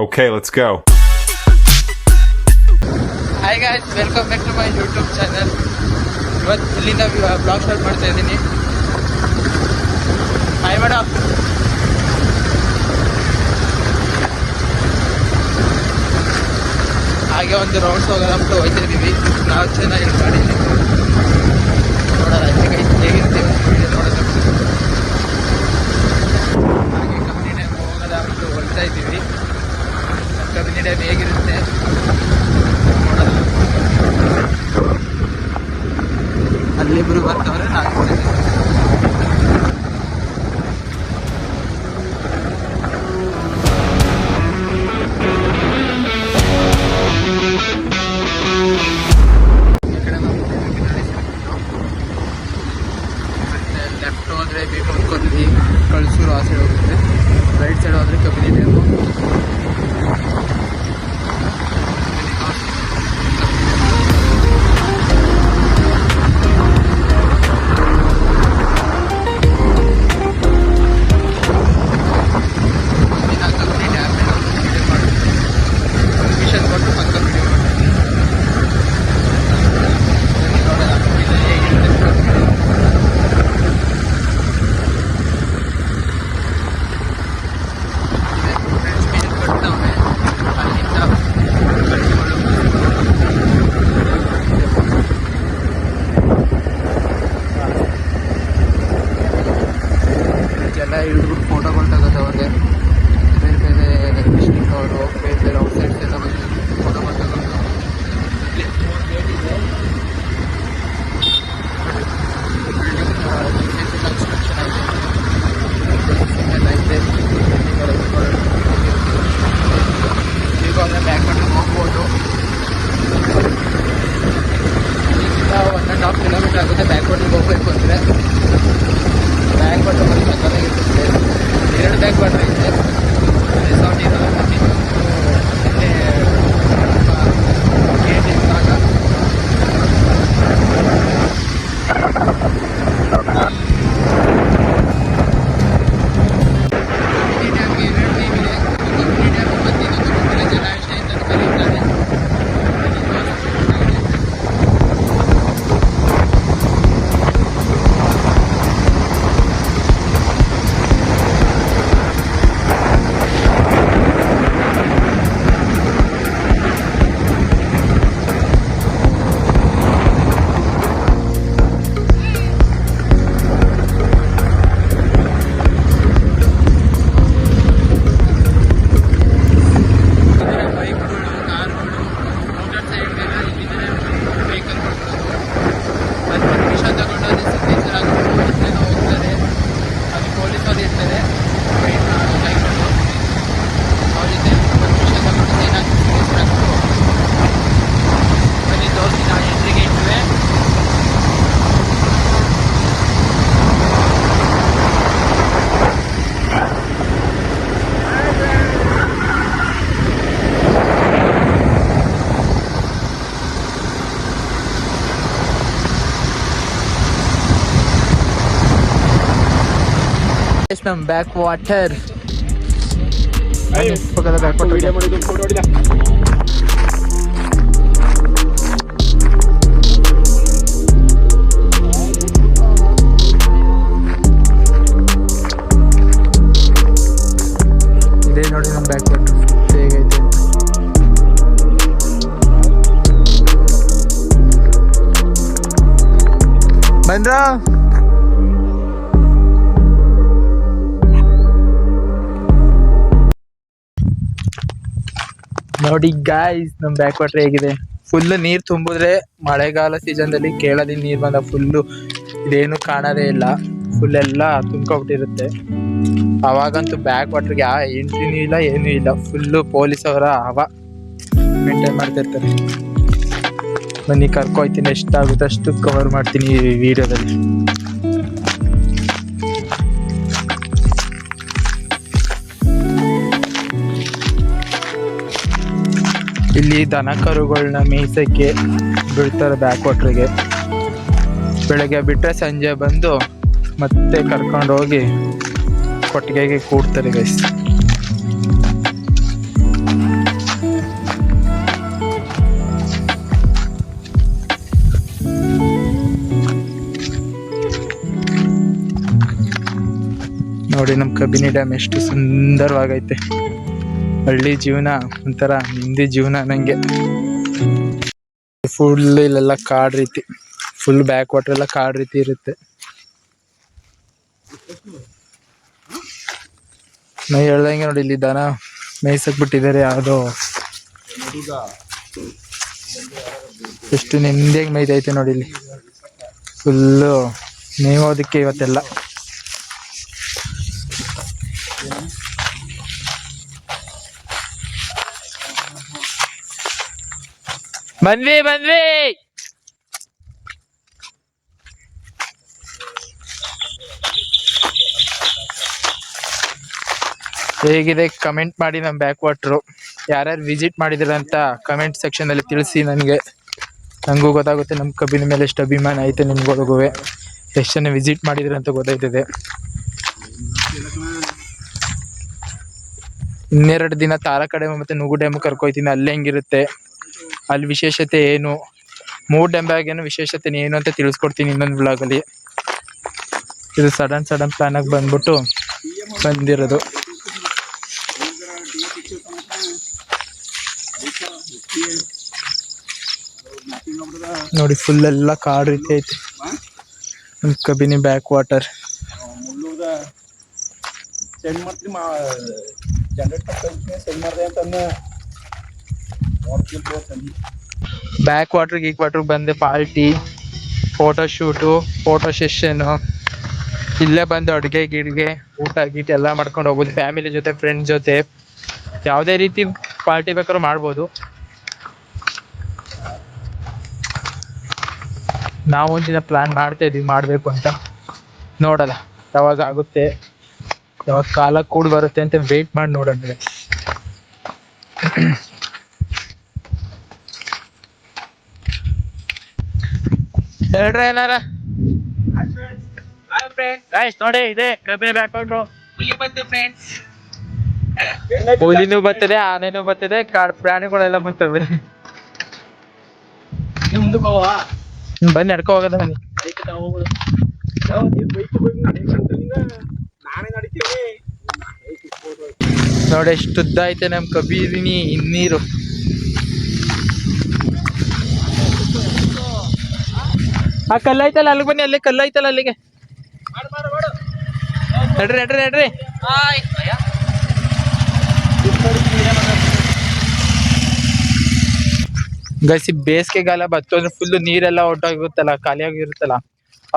Okay, let's go. Hi guys, welcome back to my YouTube channel. ಇವತ್ತು ಇಲ್ಲಿಂದ blog start ಮಾಡ್ತಾ ಇದ್ದೀನಿ. Hi madam. ಹಾಗೆ ಒಂದು ರೌಂಡ್ಸ್ ಹೋಗೋಣ ಅಂದ್ಬಿಟ್ಟು ಹೋಗ್ತಾ ಇದ್ದೀವಿ. ನಾವು ಚೆನ್ನಾಗಿ ಗಾಡಿ ನೋಡೋಣ ಹೇಗಿರ್ತೀವಿ ವಿಡಿಯೋ ನೋಡೋದು. ಹಾಗೆ ಕಬ್ಬಿನಿ ಡ್ಯಾಮ್ ಹೋಗೋಣ ಅಂದ್ಬಿಟ್ಟು ಹೊರಡ್ತಾ ಇದ್ದೀವಿ. ಕಬ್ಬಿನಿ ಡ್ಯಾಮ್ ಹೇಗಿರುತ್ತೆ ನೋಡೋಣ. ಅಲ್ಲಿಬ್ರು ಬರ್ತಾವ್ರೆ, ನಾನು ಲೆಫ್ಟ್ ಹೋದರೆ ಬೇಕೊಂಡ್ಕೊಂಡ್ವಿ ಕಳ್ಸೂರು ಆ ಸೈಡ್ ಹೋಗುತ್ತೆ. ರೈಟ್ ಸೈಡ್ ಹೋದರೆ ಕಬ್ಬಿನಿ ಡ್ಯಾಮು. ಎಲ್ಲ ಹಿಡಿದ್ಬಿಟ್ಟು ಫೋಟೋಗಳು ತಗೋತವ್ರೆ. ಬೇರೆ ಬೇರೆ ಡಿಸ್ಟ್ರಿಕ್ಟ್ ಅವರು, ಬೇರೆ ಬೇರೆ ಔಟ್ಸೈಡ್ಸ್ ಎಲ್ಲ ಬಂದು ಫೋಟೋಗಳು ತಗೊಂಡು ಗೇಟ್ ಇದೆ. ಕನ್ಸ್ಟ್ರಕ್ಷನ್ ಆಗಿದೆ ಎಲ್ಲ ಇದೆ. ಈಗ ಅಂದರೆ ಬ್ಯಾಕ್ ಮಾಡಿ ಹೋಗ್ಬೋದು. ಇಲ್ಲಿಂದ 1.5 ಕಿಲೋಮೀಟರ್ ಆಗುತ್ತೆ ಬ್ಯಾಕ್ ವಾಟ್ರಿಗೆ ಹೋಗ್ಬೇಕು ಅಂದರೆ. ಬ್ಯಾಕ್ ವಾಟರ್ ಬರೀ ಚೆನ್ನಾಗಿರುತ್ತೆ. 2 ಬ್ಯಾಕ್ ವಾಟರ್ ಇದೆ. ರೆಸಾರ್ಟ್ ಇರೋದು ಮತ್ತೆ ಗೇಟ್ ಇದ್ದಾಗ ಕಬ್ಬಿನಿ ಡ್ಯಾಮ್ಗೆ 2 ಟೈಮ್ ಇದೆ. ಕಬ್ಬಿನಿ ಡ್ಯಾಮ್ ಮತ್ತು ಇನ್ನೊಂದು ಜಲಾಶಯ ಅಂತ ಕರೀತಾರೆ. ನಮ್ಮ ಬ್ಯಾಕ್ ವಾಟರ್ ಪಕ್ಕದ ಬ್ಯಾಕ್ ವಾಟರ್ ಇದೇ ನೋಡಿ. ನಮ್ಮ ಬ್ಯಾಕ್ ವಾಟರ್ ಹೇಗೈತೆ ಅಂತ. ಬಂದ್ರ ನೋಡಿ ಗಾಯ್ಸ್, ನಮ್ಮ ಬ್ಯಾಕ್ ವಾಟರ್ ಹೇಗಿದೆ. ಫುಲ್ಲು ನೀರು ತುಂಬಿದ್ರೆ ಮಳೆಗಾಲ ಸೀಸನ್ದಲ್ಲಿ ಕೇಳೋದಿಂದ ನೀರು ಬಂದ ಫುಲ್ಲು ಇದೇನು ಕಾಣೋದೇ ಇಲ್ಲ. ಫುಲ್ ಎಲ್ಲ ತುಂಬ್ಕೊಬಿಟ್ಟಿರುತ್ತೆ. ಅವಾಗಂತೂ ಬ್ಯಾಕ್ ವಾಟರ್ಗೆ ಯಾವ ಎಂಟ್ರಿನೂ ಇಲ್ಲ, ಏನೂ ಇಲ್ಲ. ಫುಲ್ಲು ಪೊಲೀಸ್ ಅವರ ಮೇಂಟೈನ್ ಮಾಡ್ತಿರ್ತಾರೆ. ಬನ್ನಿ ಕರ್ಕೊಯ್ತೀನಿ, ಎಷ್ಟಾಗುತ್ತೆ ಅಷ್ಟು ಕವರ್ ಮಾಡ್ತೀನಿ ಈ ವಿಡಿಯೋದಲ್ಲಿ. ಇಲ್ಲಿ ದನ ಕರುಗಳನ್ನ ಮೇಯ್ಸಕ್ಕೆ ಬಿಡ್ತಾರೆ ಬ್ಯಾಕ್ ವಾಟ್ರಿಗೆ. ಬೆಳಗ್ಗೆ ಬಿಟ್ಟರೆ ಸಂಜೆ ಬಂದು ಮತ್ತೆ ಕರ್ಕೊಂಡು ಹೋಗಿ ಕೊಟ್ಟಿಗೆಗೆ ಕೂಡ್ತಾರೆ ಗೈಸ್. ನೋಡಿ ನಮ್ಮ ಕಬಿನಿ ಡ್ಯಾಮ್ ಎಷ್ಟು ಸುಂದರವಾಗೈತೆ. ಹಳ್ಳಿ ಜೀವನ ಒಂಥರ ನಿಂದಿ ಜೀವನ ನಂಗೆ. ಫುಲ್ ಇಲ್ಲೆಲ್ಲ ಕಾಡ್ ರೀತಿ, ಫುಲ್ ಬ್ಯಾಕ್ ವಾಟರ್ ಎಲ್ಲ ಕಾಡ್ ರೀತಿ ಇರುತ್ತೆ. ನಾ ಹೇಳ್ದಂಗೆ ನೋಡಿ, ಇಲ್ಲಿ ದನ ಮೇಯ್ಸಕ್ ಬಿಟ್ಟಿದ್ದಾರೆ ಯಾವ್ದೋ. ಎಷ್ಟು ನೆಮ್ಮದಿಯಾಗಿ ಮೇಯ್ದೈತೆ ನೋಡಿ ಇಲ್ಲಿ. ಫುಲ್ಲು ಮೇಯೋದಕ್ಕೆ ಇವತ್ತೆಲ್ಲ. ಬಂದ್ವಿ ಹೇಗಿದೆ ಕಮೆಂಟ್ ಮಾಡಿ. ನಮ್ಮ ಬ್ಯಾಕ್ ವಾಟ್ರು ಯಾರ್ಯಾರು ವಿಸಿಟ್ ಮಾಡಿದಿರ ಅಂತ ಕಮೆಂಟ್ ಸೆಕ್ಷನ್ ಅಲ್ಲಿ ತಿಳಿಸಿ. ನಂಗೂ ಗೊತ್ತಾಗುತ್ತೆ ನಮ್ಮ ಕಬ್ಬಿನ ಮೇಲೆ ಎಷ್ಟು ಅಭಿಮಾನ ಐತೆ. ನಿಮ್ಗಳಿಗೂ ಎಷ್ಟು ಜನ ವಿಸಿಟ್ ಮಾಡಿದಿರ ಅಂತ ಗೊತ್ತಾಯ್ತದೆ. ಇನ್ನೆರಡು ದಿನ ತಾರಕ ಡ್ಯಾಮ್ ಮತ್ತೆ ನುಗು ಡ್ಯಾಮ್ ಕರ್ಕೊಯ್ತೀನಿ. ಅಲ್ಲಿ ಹೆಂಗಿರುತ್ತೆ, ಅಲ್ಲಿ ವಿಶೇಷತೆ ಏನು, 3 ಡ್ಯಾಮ್ ಏನು ವಿಶೇಷತೆ ಏನು ಅಂತ ತಿಳಿಸ್ಕೊಡ್ತೀನಿ ಇನ್ನೊಂದು ಬ್ಲಾಗಲ್ಲಿ. ಇದು ಸಡನ್ ಪ್ಲಾನ್ ಆಗಿ ಬಂದ್ಬಿಟ್ಟು ಬಂದಿರೋದು. ನೋಡಿ ಫುಲ್ ಎಲ್ಲ ಕಾಡು ರೀತಿ ಐತಿ ನಮ್ಮ Kabini back water. Back water ಬಂದೆ party, photo shoot, photo session. ಇಲ್ಲೇ ಬಂದು ಅಡುಗೆ ಗಿಡ್ಗೆ ಊಟ ಗೀಟ ಎಲ್ಲ ಮಾಡ್ಕೊಂಡು ಹೋಗ್ಬೋದು. ಫ್ಯಾಮಿಲಿ ಜೊತೆ, ಫ್ರೆಂಡ್ಸ್ ಜೊತೆ ಯಾವುದೇ ರೀತಿ ಪಾರ್ಟಿ ಬೇಕಾದ್ರೂ ಮಾಡ್ಬೋದು. ನಾವು ಒಂದಿನ ಪ್ಲಾನ್ ಮಾಡ್ತಾ ಇದೀವಿ ಮಾಡಬೇಕು ಅಂತ. ನೋಡಲ್ಲ ಯಾವಾಗ ಆಗುತ್ತೆ, ಯಾವಾಗ ಕಾಲ ಕೂಡ್ ಬರುತ್ತೆ ಅಂತ ವೆಯ್ಟ್ ಮಾಡಿ ನೋಡೋಣ. ಹೇಳ್ರಿ ಏನಾರ. ನೋಡಿ ಇದೆ ಕಬ್ಬಿನ ಬ್ಯಾಕ್ ವಾಟರ್. ಹುಲಿನೂ ಬರ್ತದೆ, ಆನೆನೂ ಬರ್ತದೆ, ಪ್ರಾಣಿಗಳೆಲ್ಲ ಬರ್ತವೆ. ಬನ್ನಿ ನಡ್ಕೊ ಹೋಗೋದ. ಬನ್ನಿ ನೋಡಿ ಎಷ್ಟು ಉದ್ದ ಐತೆ ನಮ್ ಕಬಿನಿ ನೀರು. ಆ ಕಲ್ಲೈತಲ್ಲ ಅಲ್ಲಿಗೆ ಬನ್ನಿ, ಅಲ್ಲಿ ಕಲ್ಲೈತಲ್ಲ ಅಲ್ಲಿಗೆ ನಡ್ರಿ. ಗಸಿ ಬೇಸಿಗೆಗಾಲ ಬರ್ತಂದ್ರೆ ಫುಲ್ ನೀರೆಲ್ಲ ಹೊರಟೋಗಿರುತ್ತಲ್ಲ, ಖಾಲಿಯಾಗಿರುತ್ತಲ್ಲ.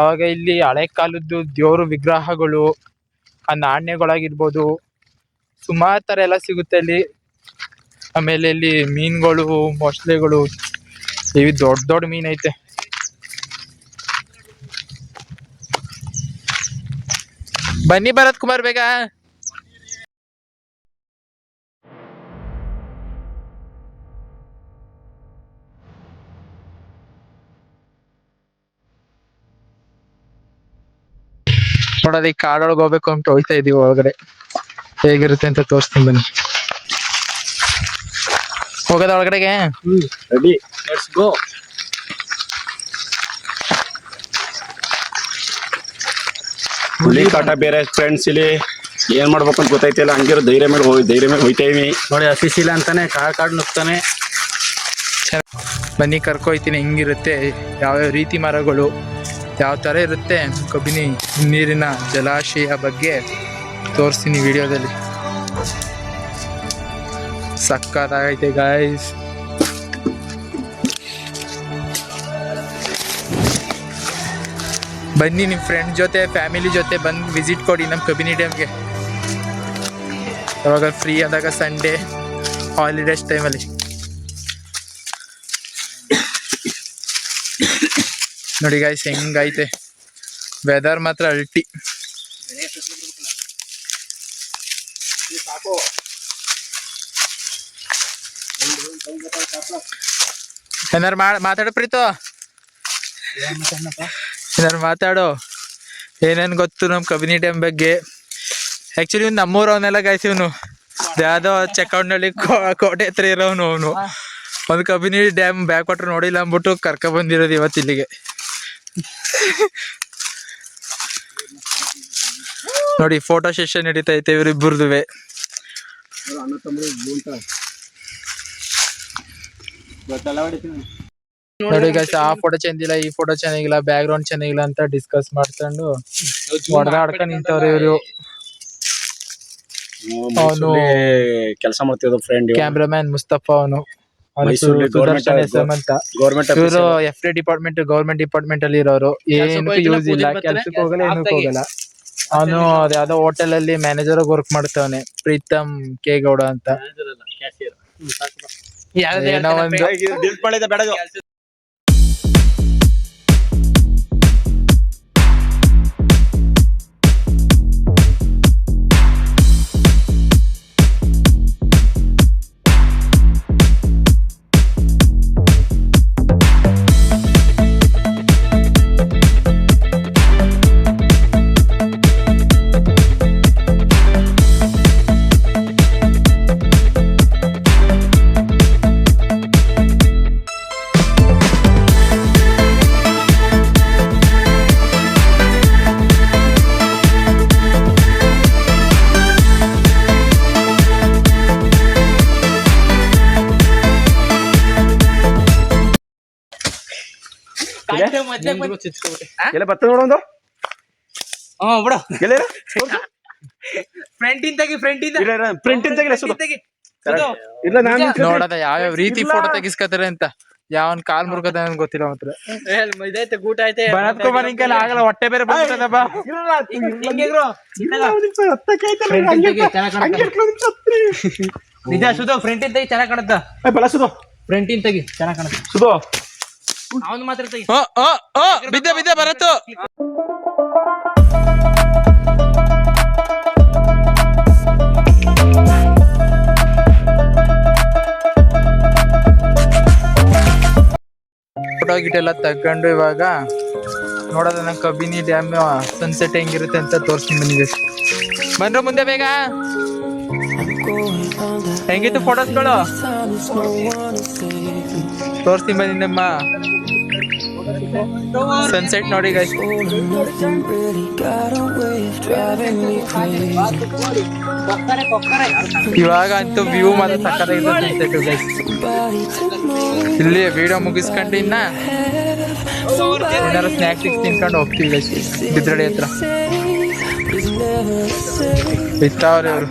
ಅವಾಗ ಇಲ್ಲಿ ಹಳೆ ಕಾಲದ್ದು ದೇವ್ರ ವಿಗ್ರಹಗಳು, ಆ ನಾಣ್ಯಗಳಾಗಿರ್ಬೋದು, ಸುಮಾರು ಥರ ಎಲ್ಲ ಸಿಗುತ್ತೆ ಅಲ್ಲಿ. ಆಮೇಲೆ ಇಲ್ಲಿ ಮೀನುಗಳು, ಮೊಸಳೆಗಳು, ಇವು ದೊಡ್ಡ ಮೀನ್ ಐತೆ. ಬನ್ನಿ ಭರತ್ ಕುಮಾರ್ ಬೇಗ. ನೋಡೋದು ಈ ಕಾಡೊಳಗೆ ಹೋಗ್ಬೇಕು ಅಂತ ಹೋಗ್ತಾ ಇದೀವಿ. ಒಳಗಡೆ ಹೇಗಿರುತ್ತೆ ಅಂತ ತೋರಿಸ್ತೀನಿ ಬನ್ನಿ. ಹೋಗೋದ ಒಳಗಡೆಗೆ? Ready, let's go. ಹುಲಿ ಕಾಟ ಬೇರೆ ಫ್ರೆಂಡ್ಸ್, ಇಲ್ಲಿ ಏನ್ ಮಾಡ್ಬೇಕು ಅಂತ ಗೊತ್ತಾಯ್ತಿಲ್ಲ. ಹಂಗಿರೋ ಧೈರ್ಯ ಮೇಲೆ ಹೋಯ್ತೇವಿ. ನೋಡಿ ಹಸಿಸಿಲ್ಲ ಅಂತಾನೆ ಕಾಡ್ ನುಗ್ತಾನೆ. ಬನ್ನಿ ಕರ್ಕೊಯ್ತೀನಿ. ಹೆಂಗಿರುತ್ತೆ, ಯಾವ್ಯಾವ ರೀತಿ ಮರಗಳು, ಯಾವ ಥರ ಇರುತ್ತೆ ಕಬಿನಿ ನೀರಿನ ಜಲಾಶಯ ಬಗ್ಗೆ ತೋರಿಸ್ತೀನಿ ವಿಡಿಯೋದಲ್ಲಿ. ಸಕ್ಕತ್ತಾಗೈತೆ ಗಾಯ್ಸ್. ಬನ್ನಿ ನಿಮ್ಮ ಫ್ರೆಂಡ್ ಜೊತೆ, ಫ್ಯಾಮಿಲಿ ಜೊತೆ ಬಂದು ವಿಸಿಟ್ ಕೊಡಿ ನಮ್ಮ ಕಬಿನಿ ಡ್ಯಾಮ್ಗೆ. ಯಾವಾಗ ಫ್ರೀ ಆದಾಗ, ಸಂಡೇ ಹಾಲಿಡೇಸ್ ಟೈಮಲ್ಲಿ. ನೋಡಿ ಗಾಯ್ಸ್ ಹೆಂಗೈತೆ ವೆದರ್, ಮಾತ್ರ ಅಲ್ಟಿ. ಏನಾರು ಮಾತಾಡೋ ಪ್ರೀತು, ಏನಾರು ಮಾತಾಡೋ. ಏನೇನು ಗೊತ್ತು ನಮ್ಮ ಕಬಿನಿ ಡ್ಯಾಮ್ ಬಗ್ಗೆ? ಆ್ಯಕ್ಚುಲಿ ಇವ್ನು ನಮ್ಮೂರು ಅವನ್ನೆಲ್ಲ ಗಾಯ್ಸ್. ಇವನು ಯಾವುದೋ ಚೆಕ್ಔಟ್ನಲ್ಲಿ ಕೋಟೆ ಹತ್ರ ಇರೋನು. ಅವನು ಒಂದು ಕಬಿನಿ ಡ್ಯಾಮ್ ಬ್ಯಾಕ್ ವಾಟರ್ ನೋಡಿಲ್ಲ ಅಂದ್ಬಿಟ್ಟು ಕರ್ಕೊಬಂದಿರೋದು ಇವತ್ತು ಇಲ್ಲಿಗೆ. ನೋಡಿ ಫೋಟೋ ಸೆಷನ್ ನಡೀತಾ ಐತೆ ಇವರಿಬ್ಬರದುವೆ. ನೋಡಿ ಗೈಸ್, ಆ ಫೋಟೋ ಚೆಂದಿಲ್ಲ, ಈ ಫೋಟೋ ಚೆನ್ನಾಗಿಲ್ಲ, ಬ್ಯಾಕ್ ಗ್ರೌಂಡ್ ಚೆನ್ನಾಗಿಲ್ಲ ಅಂತ ಡಿಸ್ಕಸ್ ಮಾಡ್ಕೊಂಡು ಹೊಡೆದಾಡ್ಕೊಂಡು ನಿಂತವ್ರೆ ಇವರು. ಅವನು ಕೆಲಸ ಮಾಡ್ತಿದ್ದ ಫ್ರೆಂಡ್ ಕ್ಯಾಮ್ರಾಮ್ಯಾನ್ ಮುಸ್ತಫಾ, ಅವನು ಮೈಸೂರಲ್ಲಿ ಸುದರ್ಶನ್ ಎಸ್ಎಂ ಅಂತ. ಗೌರ್ಮೆಂಟ್ ಇವರು FD ಡಿಪಾರ್ಟ್ಮೆಂಟ್, ಗೌರ್ಮೆಂಟ್ ಡಿಪಾರ್ಟ್ಮೆಂಟ್ ಅಲ್ಲಿ ಇರೋರು. ಏನಕ್ಕೂ ಯೂಸ್ ಇಲ್ಲ, ಕೆಲ್ಸಕ್ಕೆ ಹೋಗಲ್ಲ, ಏನಕ್ಕೂ ಹೋಗಲ್ಲ. ಅವನು ಅದ್ಯಾವ್ದೋ ಹೋಟೆಲ್ ಅಲ್ಲಿ ಮ್ಯಾನೇಜರ್ ಆಗಿ ವರ್ಕ್ ಮಾಡ್ತಾವನೆ, ಪ್ರೀತಮ್ ಕೆ ಗೌಡ ಅಂತ. ಏನೋ ಒಂದು ಬತ್ತ ನೋಡೊಂದು ಬಿಡು. ಇಲ್ಲ ನಾನು ನೋಡದ ಯಾವ್ಯಾವ ರೀತಿ ಫೋಟೋ ತೆಗಿಸ್ಕತಾರೆ ಅಂತ. ಯಾವನ್ ಕಾಲ್ ಮುರ್ಗದ ಗೊತ್ತಿಲ್ಲ ಮಾತ್ರ. ಊಟ ಐತೆ ಭರತ್ ಕುಮಾರ್ ಹಿಂಗೆಲ್ಲ ಆಗಲ್ಲ, ಹೊಟ್ಟೆ ಬೇರೆ ಬರ್ತದ ಬಾ. ನಿಜ ಸುಧೋ, ಫ್ರಂಟ್ ಇಂದ ತೆಗಿ ಚೆನ್ನಾಗ್ ಕಾಣುತ್ತ. ಬಲ ಸುಧೋ, ಫ್ರಂಟ್ ಇಂದ ತೆಗಿ ಚೆನ್ನಾಗ್ ಕಾಣುತ್ತ. ಸುಧೋ ಅವನು ಮಾತ್ರ ತೆಗಿ. ಬಿದ್ದೆ ಭರತ್. ಫೋಟೋ ಗಿಟೆಲ್ಲ ತಗೊಂಡು ಇವಾಗ ನೋಡೋದ ನಂಗೆ ಕಬಿನಿ ಡ್ಯಾಮ್ ಸನ್ಸೆಟ್ ಹೆಂಗಿರುತ್ತೆ ಅಂತ ತೋರಿಸ್ತೀನಿ ಬನ್ನಿ. ಬಂದ್ರು ಮುಂದೆ ಬೇಗ. ಹೆಂಗಿತ್ತು ಫೋಟೋಸ್ಗಳು ತೋರಿಸ್ತೀನಿ ಬನ್ನಿ. ನಮ್ಮ ಸನ್ಸೆಟ್ ನೋಡಿ ಗೈಸ್. ಇವಾಗ ಅಂತೂ ವ್ಯೂ ಮಾತ್ರ ಸಕ್ಕತ್ತಾಗಿದೆ ಸನ್ಸೆಟ್ ಗೈಸ್. ಇಲ್ಲಿ ವಿಡಿಯೋ ಮುಗಿಸ್ಕೊಂಡು ಏನಾರು ಸ್ನ್ಯಾಕ್ಸ್ ತಿನ್ಕೊಂಡು ಹೋಗ್ತೀವಿ ಗೈಸ್ ಬಿದ್ರಡಿ ಹತ್ರ. ಬಿತ್ತಾವ್ರಿ ಅವರು.